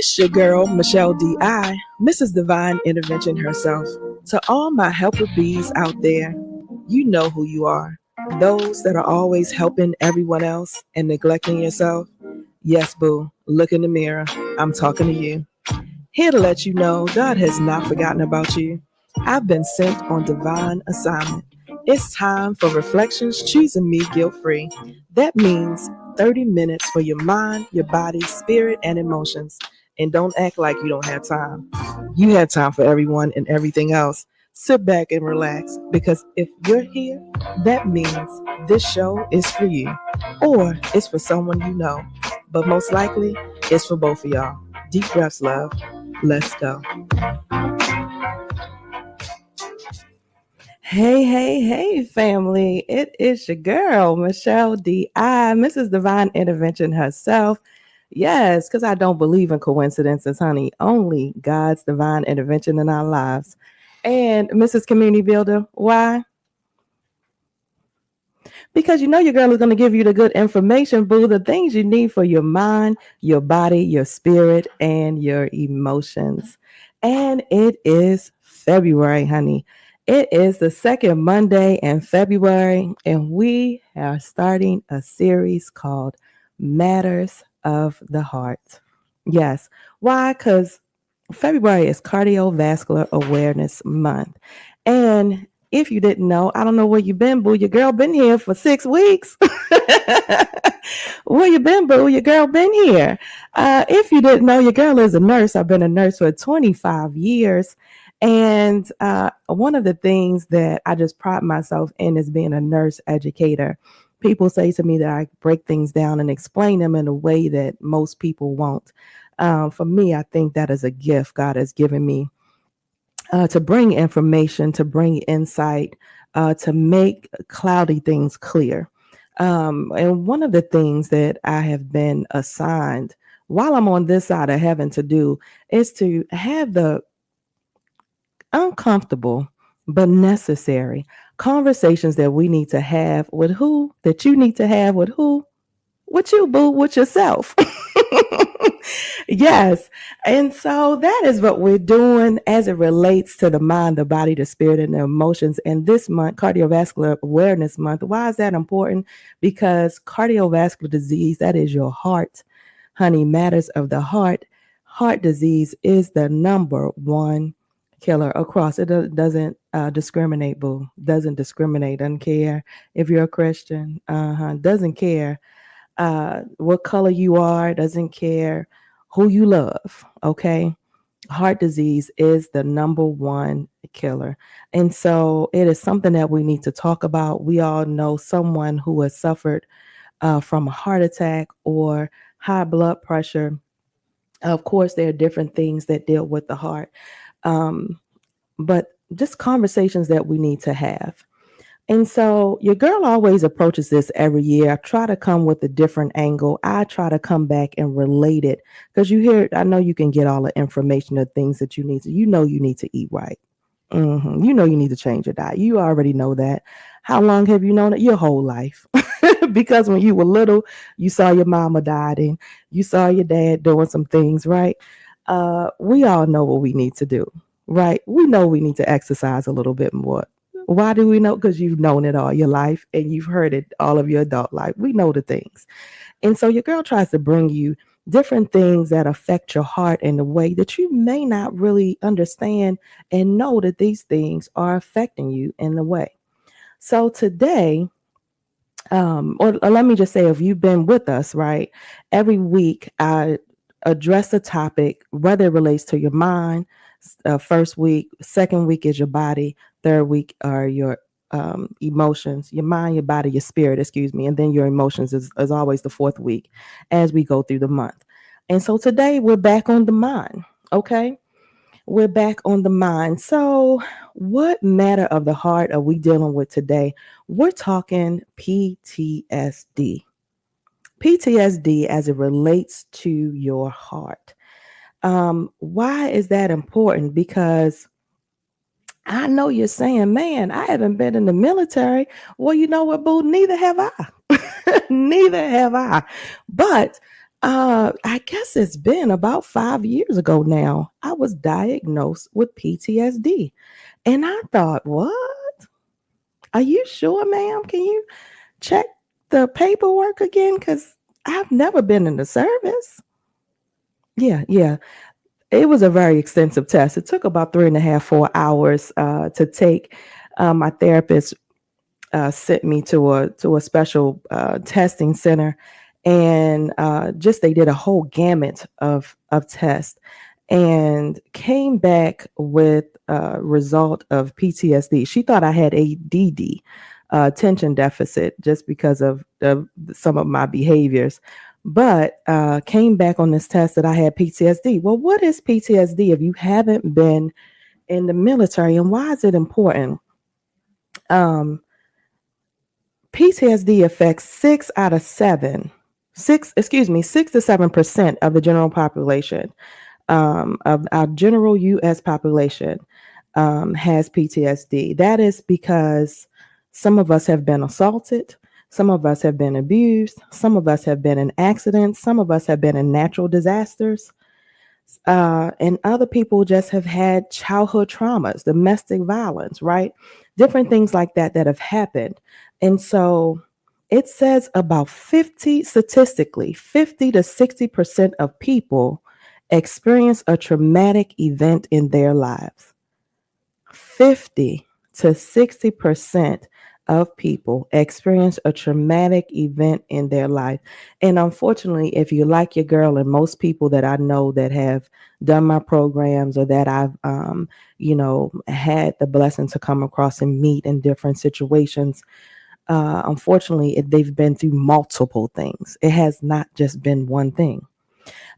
It's your girl, Michelle D.I., Mrs. Divine Intervention herself. To all my helper bees out there, you know who you are. Those that are always helping everyone else and neglecting yourself. Yes, boo, look in the mirror. I'm talking to you. Here to let you know God has not forgotten about you. I've been sent on divine assignment. It's time for Reflections Choosing Me Guilt Free. That means 30 minutes for your mind, your body, spirit, and emotions. And don't act like you don't have time. You have time for everyone and everything else. Sit back and relax because if you're here, that means this show is for you or it's for someone you know. But most likely, it's for both of y'all. Deep breaths, love. Let's go. Hey, family. It is your girl, Michelle D.I., Mrs. Divine Intervention herself. Yes, because I don't believe in coincidences, honey. Only God's divine intervention in our lives. And Mrs. Community Builder, why? Because you know your girl is going to give you the good information, boo, the things you need for your mind, your body, your spirit, and your emotions. And it is February, honey. It is the second Monday in February, and we are starting a series called Matters of the Heart. Yes. Why? Because February is Cardiovascular Awareness Month. And if you didn't know, I don't know where you been, boo. Your girl been here for 6 weeks. Where you been, boo? Your girl been here. If you didn't know, your girl is a nurse. I've been a nurse for 25 years. And one of the things that I just pride myself in is being a nurse educator. People say to me that I break things down and explain them in a way that most people won't. For me, I think that is a gift God has given me to bring information, to bring insight, to make cloudy things clear. And one of the things that I have been assigned while I'm on this side of heaven to do is to have the uncomfortable but necessary conversations that we need to have with who, that you need to have with who, with you, boo, with yourself. Yes. And so that is what we're doing as it relates to the mind, the body, the spirit, and the emotions. And this month, Cardiovascular Awareness Month, why is that important? Because cardiovascular disease, that is your heart, honey, matters of the heart. Heart disease is the number one killer across. It doesn't discriminate, boo. Doesn't discriminate. Doesn't care if you're a Christian. Doesn't care what color you are, doesn't care who you love. Okay. Heart disease is the number one killer. And so it is something that we need to talk about. We all know someone who has suffered from a heart attack or high blood pressure. Of course, there are different things that deal with the heart, but just conversations that we need to have. And so your girl always approaches this every year. I try to come with a different angle. I try to come back and relate it because I know you can get all the information, the things that you need to, you need to eat right. You know, you need to change your diet. You already know that. How long have you known it? Your whole life. Because when you were little, you saw your mama dieting. You saw your dad doing some things, right? We all know what we need to do, right? We know we need to exercise a little bit more. Why do we know? Because you've known it all your life and you've heard it all of your adult life. We know the things. And so your girl tries to bring you different things that affect your heart in a way that you may not really understand and know that these things are affecting you in a way. So today, or let me just say, if you've been with us, right, every week I address a topic, whether it relates to your mind. First week, second week is your body, third week are your emotions, your mind, your body, your spirit, excuse me, and then your emotions is always the fourth week as we go through the month. And so today we're back on the mind. Okay, we're back on the mind. So, what matter of the heart are we dealing with today? We're talking PTSD. PTSD as it relates to your heart. Why is that important? Because I know you're saying, man, I haven't been in the military. Well, you know what, boo? Neither have I. Neither have I. But I guess it's been about 5 years ago now. I was diagnosed with PTSD. And I thought, what? Are you sure, ma'am? Can you check the paperwork again? Because I've never been in the service. Yeah, yeah. It was a very extensive test. It took about 3.5, 4 hours to take. My therapist sent me to a special testing center, and just they did a whole gamut of tests, and came back with a result of PTSD. She thought I had ADD, attention deficit, just because of some of my behaviors. But came back on this test that I had PTSD. Well, what is PTSD if you haven't been in the military, and why is it important? Um, PTSD affects 6 to 7% of the general population, of our general U.S. population, has PTSD. That is because some of us have been assaulted, some of us have been abused, some of us have been in accidents, some of us have been in natural disasters, and other people just have had childhood traumas, domestic violence, right? Different things like that that have happened. And so it says about 50, statistically, 50 to 60% of people experience a traumatic event in their lives. 50 to 60% of people experience a traumatic event in their life. And unfortunately, if you like your girl, and most people that I know that have done my programs, or that I've, had the blessing to come across and meet in different situations, unfortunately, they've been through multiple things. It has not just been one thing.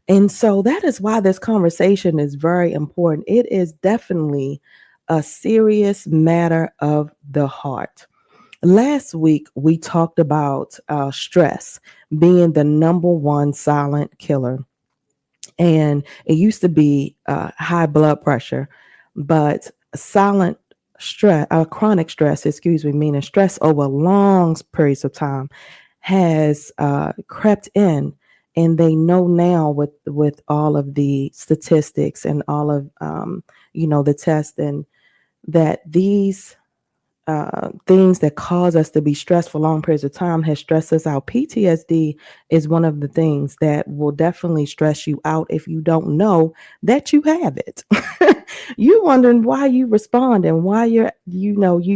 And so that is why this conversation is very important. It is definitely a serious matter of the heart. Last week, we talked about stress being the number one silent killer. And it used to be high blood pressure, but silent stress, chronic stress, excuse me, meaning stress over long periods of time, has crept in. And they know now, with all of the statistics and all of the tests, and that these things that cause us to be stressed for long periods of time has stressed us out. PTSD is one of the things that will definitely stress you out if you don't know that you have it. You wondering why you respond, and why you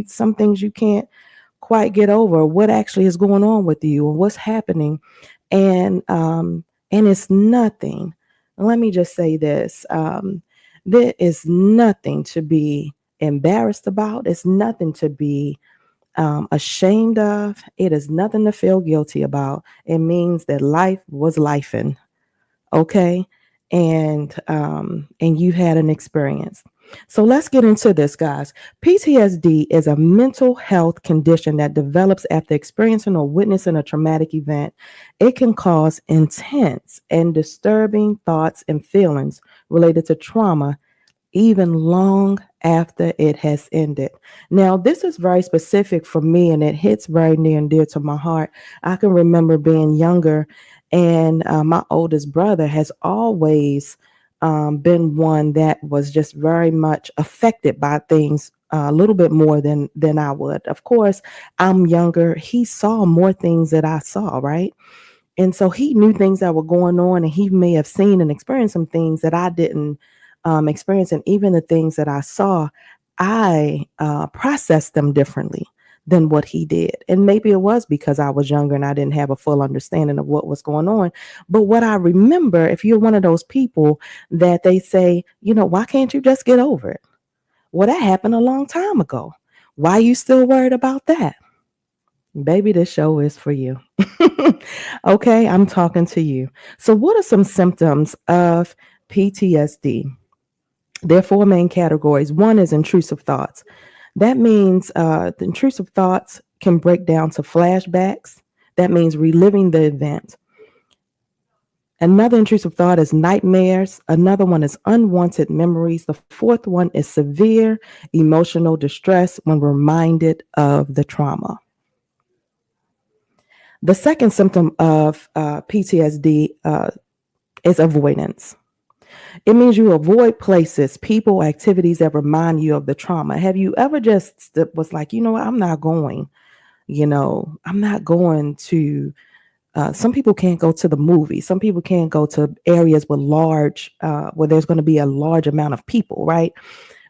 some things you can't quite get over, what actually is going on with you, and what's happening. And it's nothing. Let me just say this. There is nothing to be embarrassed about. It's nothing to be ashamed of. It is nothing to feel guilty about. It means that life was lifing, okay, and you had an experience. So let's get into this, guys. PTSD is a mental health condition that develops after experiencing or witnessing a traumatic event. It can cause intense and disturbing thoughts and feelings related to trauma, even long after it has ended. Now, this is very specific for me, and it hits very near and dear to my heart. I can remember being younger, and my oldest brother has always been one that was just very much affected by things a little bit more than I would. Of course, I'm younger. He saw more things that I saw, right? And so he knew things that were going on, and he may have seen and experienced some things that I didn't experience. And even the things that I saw, I processed them differently than what he did. And maybe it was because I was younger and I didn't have a full understanding of what was going on. But what I remember, if you're one of those people that they say, why can't you just get over it? Well, that happened a long time ago. Why are you still worried about that? Baby, this show is for you. Okay, I'm talking to you. So, what are some symptoms of PTSD? There are four main categories. One is intrusive thoughts. That means the intrusive thoughts can break down to flashbacks. That means reliving the event. Another intrusive thought is nightmares. Another one is unwanted memories. The fourth one is severe emotional distress when reminded of the trauma. The second symptom of PTSD is avoidance. It means you avoid places, people, activities that remind you of the trauma. Have you ever just was like, you know what, I'm not going, I'm not going to, some people can't go to the movies. Some people can't go to areas with where there's going to be a large amount of people, right?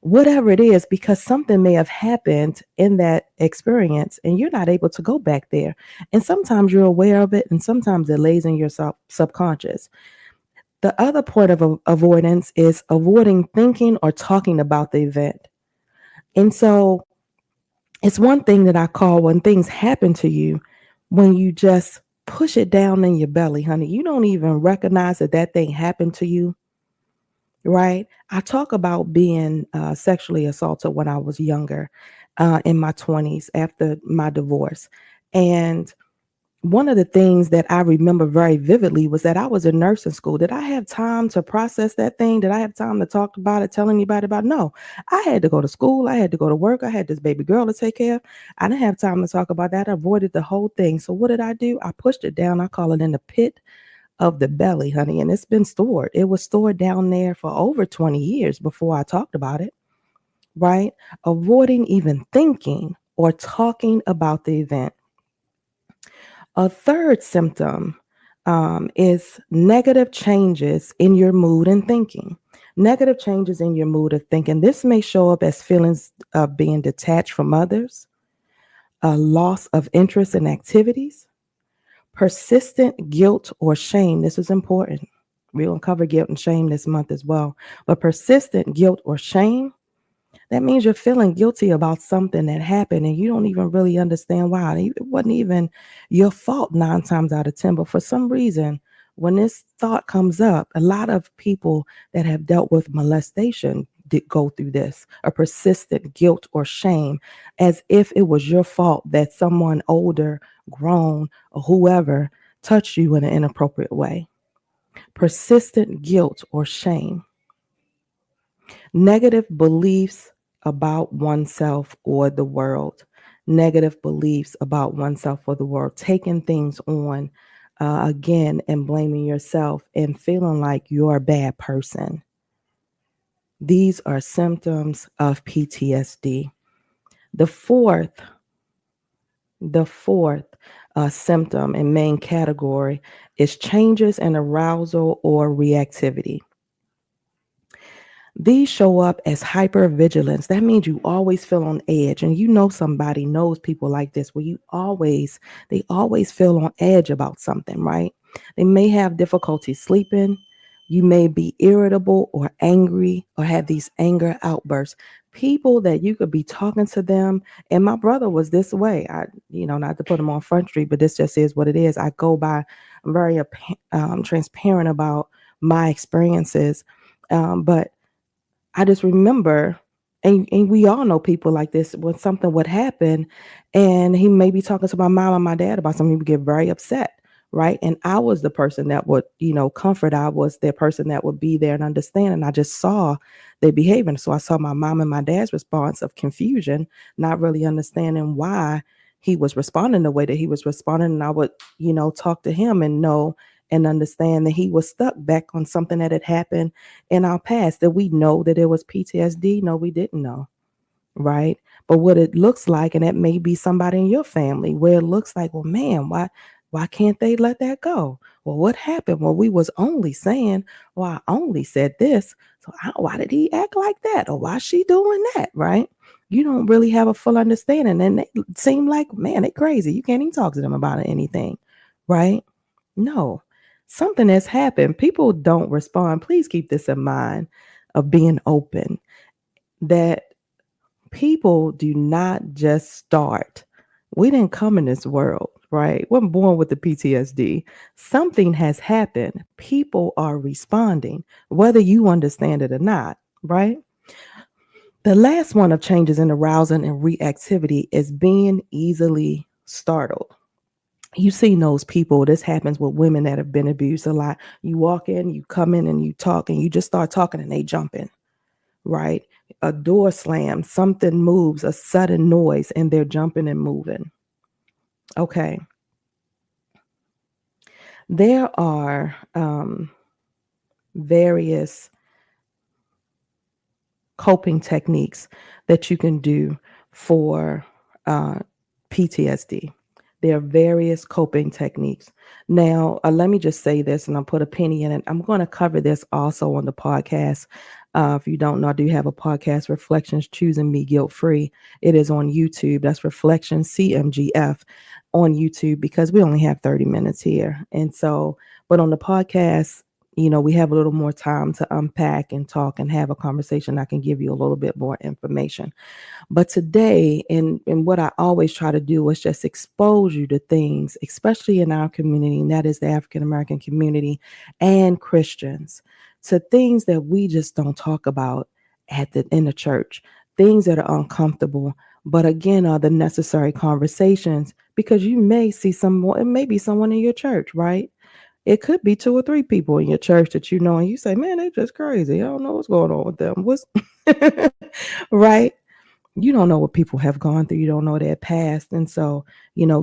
Whatever it is, because something may have happened in that experience and you're not able to go back there. And sometimes you're aware of it and sometimes it lays in your subconscious. The other part of avoidance is avoiding thinking or talking about the event. And so it's one thing that I call when things happen to you, when you just push it down in your belly, honey. You don't even recognize that that thing happened to you, right? I talk about being sexually assaulted when I was younger, in my 20s after my divorce. And one of the things that I remember very vividly was that I was in nursing school. Did I have time to process that thing? Did I have time to talk about it, tell anybody about it? No. I had to go to school. I had to go to work. I had this baby girl to take care of. I didn't have time to talk about that. I avoided the whole thing. So what did I do? I pushed it down. I call it in the pit of the belly, honey. And it's been stored. It was stored down there for over 20 years before I talked about it, right? Avoiding even thinking or talking about the event. A third symptom is negative changes in your mood and thinking. Negative changes in your mood of thinking. This may show up as feelings of being detached from others, a loss of interest in activities, persistent guilt or shame. This is important. We're going to cover guilt and shame this month as well. But persistent guilt or shame, that means you're feeling guilty about something that happened and you don't even really understand why. It wasn't even your fault 9 times out of 10, but for some reason, when this thought comes up, a lot of people that have dealt with molestation did go through this, a persistent guilt or shame, as if it was your fault that someone older, grown, or whoever touched you in an inappropriate way. Persistent guilt or shame. Negative beliefs about oneself or the world. Negative beliefs about oneself or the world. Taking things on again and blaming yourself and feeling like you're a bad person. These are symptoms of PTSD. The fourth, the fourth symptom and main category is changes in arousal or reactivity. These show up as hypervigilance. That means you always feel on edge. And you know somebody knows people like this where they always feel on edge about something, right? They may have difficulty sleeping. You may be irritable or angry or have these anger outbursts. People that you could be talking to them. And my brother was this way. Not to put him on Front Street, but this just is what it is. I'm very transparent about my experiences. But I just remember, and we all know people like this, when something would happen and he may be talking to my mom and my dad about something, he would get very upset, right? And I was the person that would, comfort. I was the person that would be there and understand. And I just saw their behavior. So I saw my mom and my dad's response of confusion, not really understanding why he was responding the way that he was responding. And I would, talk to him and know and understand that he was stuck back on something that had happened in our past. That we know that it was PTSD? No, we didn't know, right? But what it looks like, and that may be somebody in your family, where it looks like, well, man, why can't they let that go? Well, what happened? Well, we was only saying, well, I only said this. So why did he act like that? Or why she doing that, right? You don't really have a full understanding. And they seem like, man, they crazy. You can't even talk to them about anything, right? No, something has happened. People don't respond. Please keep this in mind of being open, that people do not just start. We didn't come in this world, right? We weren't born with the PTSD. Something has happened. People are responding, whether you understand it or not, right? The last one of changes in arousal and reactivity is being easily startled. You've seen those people. This happens with women that have been abused a lot. You walk in, you come in and you talk and you just start talking and they jump in, right? A door slams, something moves, a sudden noise, and they're jumping and moving. Okay. There are various coping techniques that you can do for uh, PTSD. There are various coping techniques. Now, let me just say this, and I'll put a penny in it. I'm going to cover this also on the podcast. If you don't know, I do have a podcast, Reflections Choosing Me Guilt Free. It is on YouTube. That's Reflections CMGF on YouTube, because we only have 30 minutes here. And so, but on the podcast, we have a little more time to unpack and talk and have a conversation. I can give you a little bit more information. But today, and what I always try to do is just expose you to things, especially in our community, and that is the African American community and Christians, to things that we just don't talk about in the church, things that are uncomfortable, but again are the necessary conversations, because you may see someone, it may be someone in your church, right? It could be two or three people in your church that you know, and you say, "Man, they're just crazy. I don't know what's going on with them." What's right? You don't know what people have gone through. You don't know their past. And so,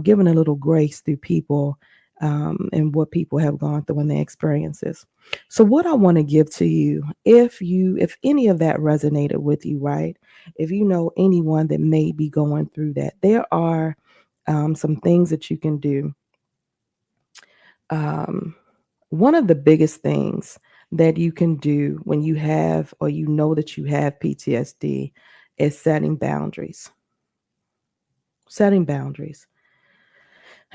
giving a little grace through people, and what people have gone through in their experiences. So what I want to give to you, if any of that resonated with you, right? If you know anyone that may be going through that, there are some things that you can do. Um, One of the biggest things that you can do when you have, or you know that you have PTSD, is setting boundaries. Setting boundaries.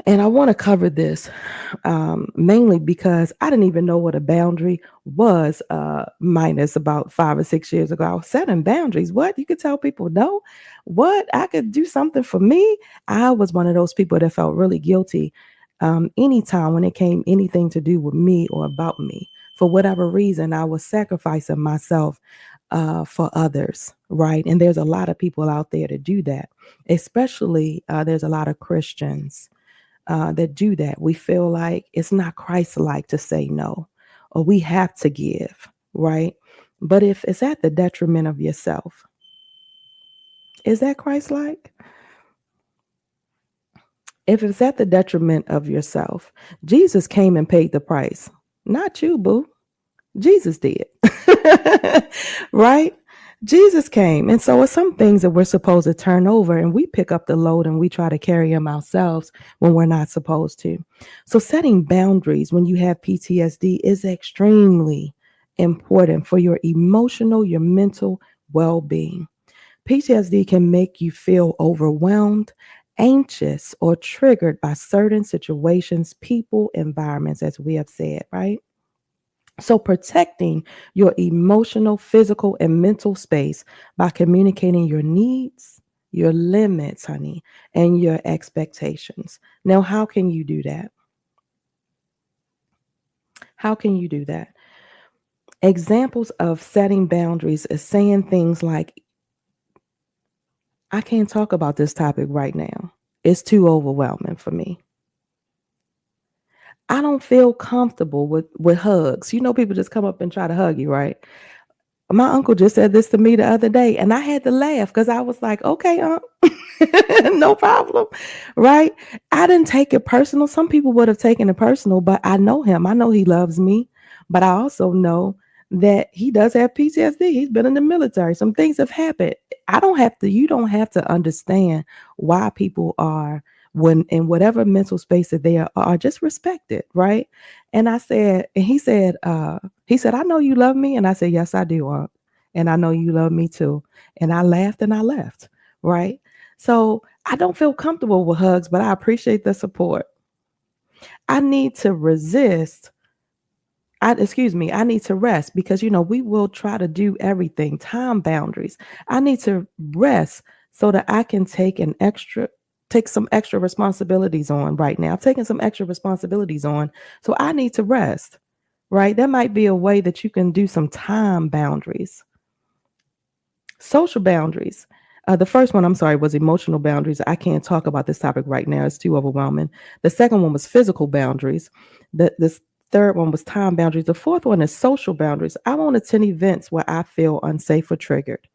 And I want to cover this mainly because I didn't even know what a boundary was, minus about 5 or 6 years ago. I was setting boundaries. What? You could tell people no? What? I could do something for me? I was one of those people that felt really guilty anytime when it came anything to do with me or about me. For whatever reason, I was sacrificing myself for others, right? And there's a lot of people out there to do that, especially there's a lot of Christians that do that. We feel like it's not Christ-like to say no, or we have to give, right? But if it's at the detriment of yourself, is that Christ-like? If it's at the detriment of yourself, Jesus came and paid the price, not you, boo. Jesus did. Right? Jesus came. And so it's some things that we're supposed to turn over, and we pick up the load and we try to carry them ourselves when we're not supposed to. So setting boundaries when you have PTSD is extremely important for your emotional, your mental well-being. PTSD can make you feel overwhelmed, anxious, or triggered by certain situations, people, environments, as we have said, right? So, protecting your emotional, physical, and mental space by communicating your needs, your limits, honey, and your expectations. Now, how can you do that? How can you do that? Examples of setting boundaries is saying things like, I can't talk about this topic right now. It's too overwhelming for me. I don't feel comfortable with hugs. People just come up and try to hug you, right? My uncle just said this to me the other day, and I had to laugh because I was like, okay, no problem. Right? I didn't take it personal. Some people would have taken it personal, but I know him. I know he loves me, but I also know that he does have PTSD. He's been in the military. Some things have happened. You don't have to understand why people are, when in whatever mental space that they are just respect it, right? And he said, I know you love me. And I said, yes, I do. And I know you love me too. And I laughed and I left. Right. So I don't feel comfortable with hugs, but I appreciate the support. I need to resist. I need to rest because, we will try to do everything, time boundaries. I need to rest so that I can take some extra responsibilities on right now. I'm taking some extra responsibilities on. So I need to rest, right? That might be a way that you can do some time boundaries. Social boundaries. The first one, I'm sorry, was emotional boundaries. I can't talk about this topic right now. It's too overwhelming. The second one was physical boundaries. This third one was time boundaries. The fourth one is social boundaries. I won't attend events where I feel unsafe or triggered.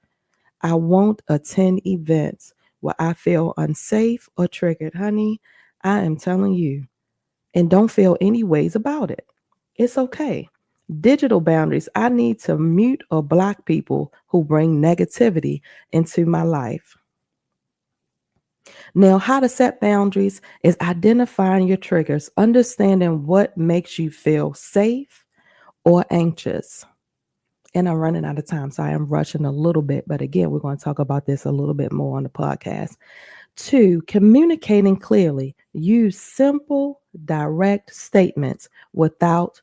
I won't attend events where I feel unsafe or triggered. Honey, I am telling you, and don't feel any ways about it. It's okay. Digital boundaries. I need to mute or block people who bring negativity into my life. Now, how to set boundaries is identifying your triggers, understanding what makes you feel safe or anxious. And I'm running out of time, so I am rushing a little bit. But again, we're going to talk about this a little bit more on the podcast. Two, communicating clearly. Use simple, direct statements without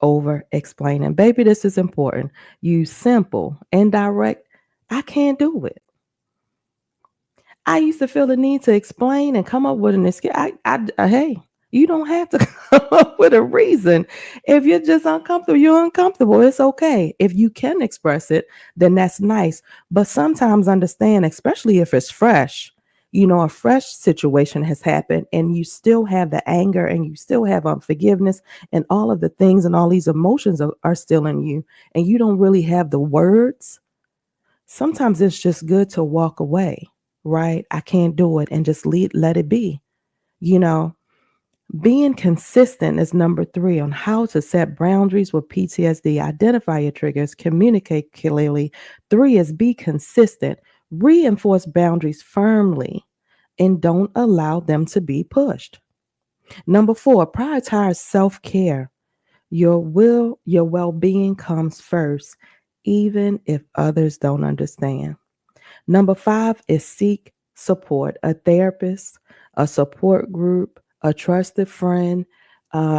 over explaining. Baby, this is important. Use simple and direct. I can't do it. I used to feel the need to explain and come up with an excuse. Hey, you don't have to come up with a reason. If you're just uncomfortable, you're uncomfortable. It's okay. If you can express it, then that's nice. But sometimes understand, especially if it's fresh, a fresh situation has happened and you still have the anger and you still have unforgiveness and all of the things and all these emotions are still in you and you don't really have the words. Sometimes it's just good to walk away, right? I can't do it and just let it be. You know, being consistent is number three on how to set boundaries with PTSD. Identify your triggers, communicate clearly. Three is be consistent, reinforce boundaries firmly, and don't allow them to be pushed. Number four, prioritize self care. Your well being comes first, even if others don't understand. Number five is seek support, a therapist, a support group, a trusted friend,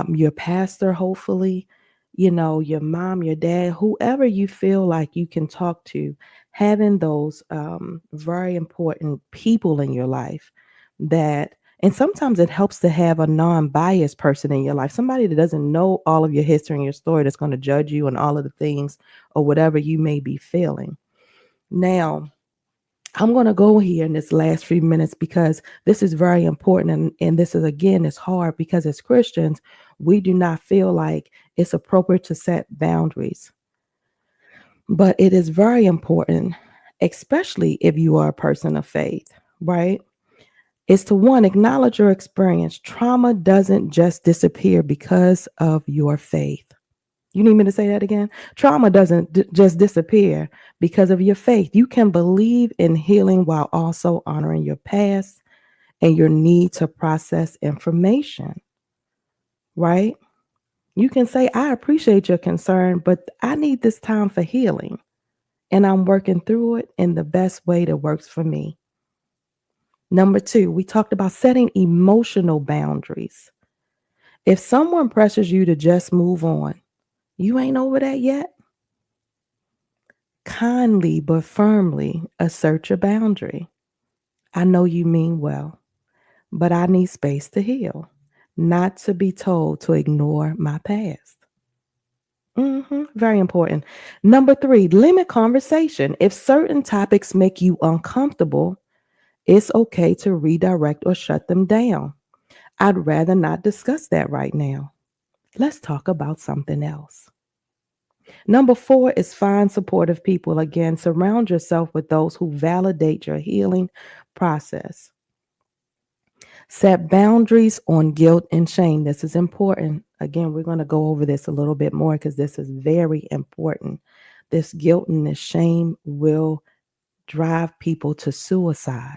your pastor, hopefully, your mom, your dad, whoever you feel like you can talk to, having those very important people in your life that, and sometimes it helps to have a non biased person in your life, somebody that doesn't know all of your history and your story that's going to judge you and all of the things or whatever you may be feeling. Now, I'm going to go here in this last few minutes because this is very important. And this is, again, it's hard because as Christians, we do not feel like it's appropriate to set boundaries. But it is very important, especially if you are a person of faith, right? Is to one, acknowledge your experience. Trauma doesn't just disappear because of your faith. You need me to say that again? Trauma doesn't just disappear because of your faith. You can believe in healing while also honoring your past and your need to process information, right? You can say, I appreciate your concern, but I need this time for healing. And I'm working through it in the best way that works for me. Number two, we talked about setting emotional boundaries. If someone pressures you to just move on, you ain't over that yet. Kindly but firmly assert your boundary. I know you mean well, but I need space to heal, not to be told to ignore my past. Very important. Number three, limit conversation. If certain topics make you uncomfortable, it's okay to redirect or shut them down. I'd rather not discuss that right now. Let's talk about something else. Number four is find supportive people. Again, surround yourself with those who validate your healing process. Set boundaries on guilt and shame. This is important. Again, we're going to go over this a little bit more because this is very important. This guilt and this shame will drive people to suicide.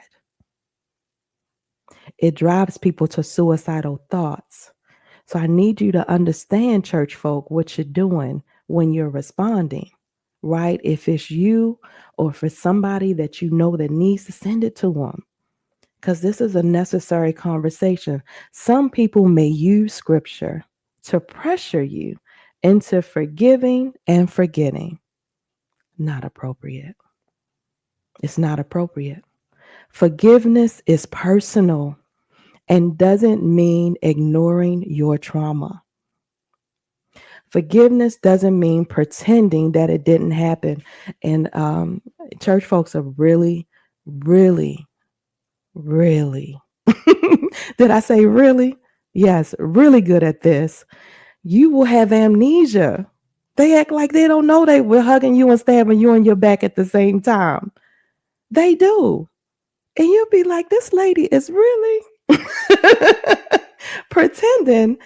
It drives people to suicidal thoughts. So I need you to understand, church folk, what you're doing when you're responding, right? If it's you or if it's somebody that you know that needs to, send it to them because this is a necessary conversation. Some people may use scripture to pressure you into forgiving and forgetting. Not appropriate. It's not appropriate. Forgiveness is personal and doesn't mean ignoring your trauma. Forgiveness doesn't mean pretending that it didn't happen. And church folks are really, really, really, did I say really? Yes, really good at this. You will have amnesia. They act like they don't know they were hugging you and stabbing you in your back at the same time. They do. And you'll be like, this lady is really pretending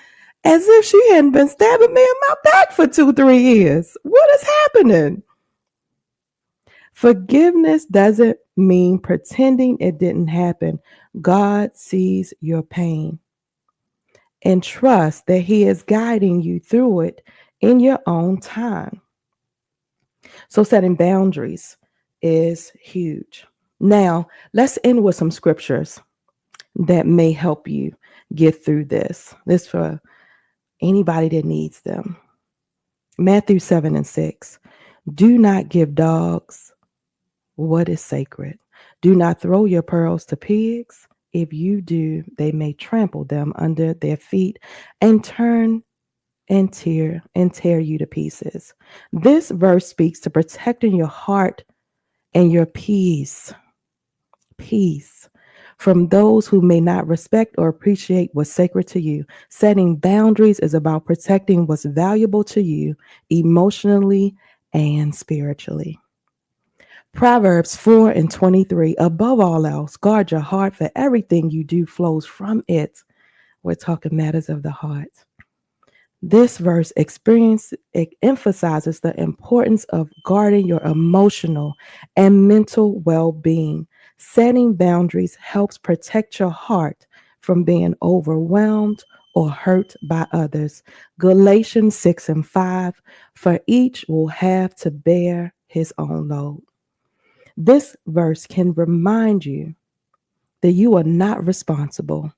as if she hadn't been stabbing me in my back for 2-3 years. What is happening? Forgiveness doesn't mean pretending it didn't happen. God sees your pain and trust that He is guiding you through it in your own time. So, setting boundaries is huge. Now, let's end with some scriptures that may help you get through this. This for anybody that needs them. Matthew 7:6. Do not give dogs what is sacred. Do not throw your pearls to pigs. If you do, they may trample them under their feet and turn and tear you to pieces. This verse speaks to protecting your heart and your peace from those who may not respect or appreciate what's sacred to you. Setting boundaries is about protecting what's valuable to you emotionally and spiritually. Proverbs 4:23. Above all else, guard your heart, for everything you do flows from it. We're talking matters of the heart. This verse emphasizes the importance of guarding your emotional and mental well-being. Setting boundaries helps protect your heart from being overwhelmed or hurt by others. Galatians 6:5, for each will have to bear his own load. This verse can remind you that you are not responsible.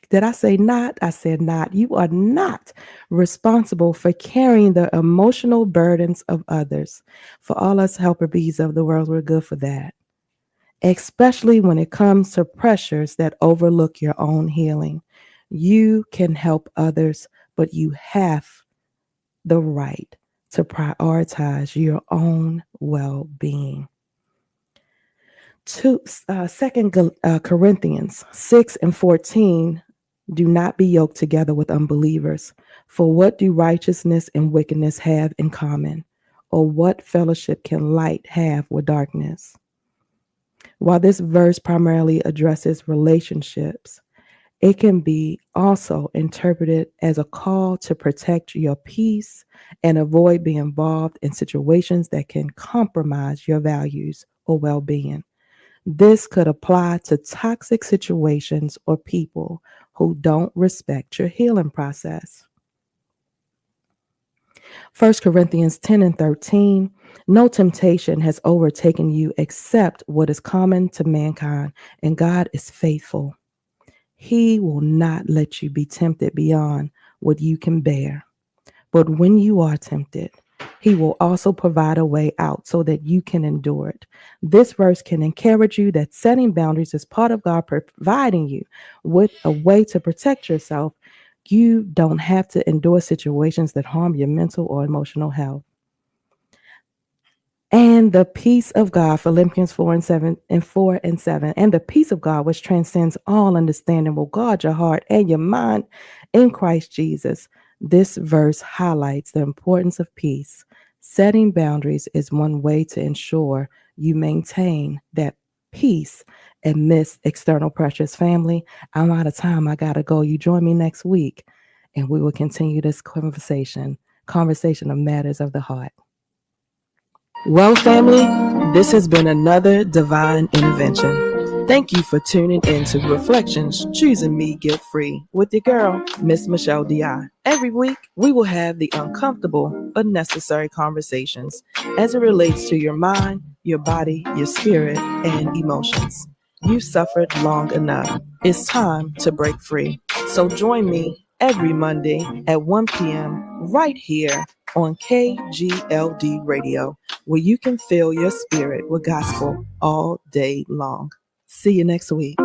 Did I say not? I said not. You are not responsible for carrying the emotional burdens of others. For all us helper bees of the world, we're good for that. Especially when it comes to pressures that overlook your own healing. You can help others, but you have the right to prioritize your own well-being. 2 Corinthians 6:14. Do not be yoked together with unbelievers. For what do righteousness and wickedness have in common? Or what fellowship can light have with darkness? While this verse primarily addresses relationships, it can be also interpreted as a call to protect your peace and avoid being involved in situations that can compromise your values or well-being. This could apply to toxic situations or people who don't respect your healing process. 1 Corinthians 10:13. No temptation has overtaken you except what is common to mankind, and God is faithful. He will not let you be tempted beyond what you can bear. But when you are tempted, He will also provide a way out so that you can endure it. This verse can encourage you that setting boundaries is part of God providing you with a way to protect yourself. You don't have to endure situations that harm your mental or emotional health. And the peace of God, Philippians 4:7, and the peace of God, which transcends all understanding, will guard your heart and your mind in Christ Jesus. This verse highlights the importance of peace. Setting boundaries is one way to ensure you maintain that peace amidst external pressures. Family, I'm out of time. I gotta go. You join me next week, and we will continue this conversation of matters of the heart. Well, family, this has been another divine intervention. Thank you for tuning in to Reflections Choosing Me Guilt Free with your girl, Miss Michelle D.I. Every week, we will have the uncomfortable but necessary conversations as it relates to your mind, your body, your spirit, and emotions. You suffered long enough. It's time to break free. So join me every Monday at 1 p.m. right here on KGLD Radio, where you can fill your spirit with gospel all day long. See you next week.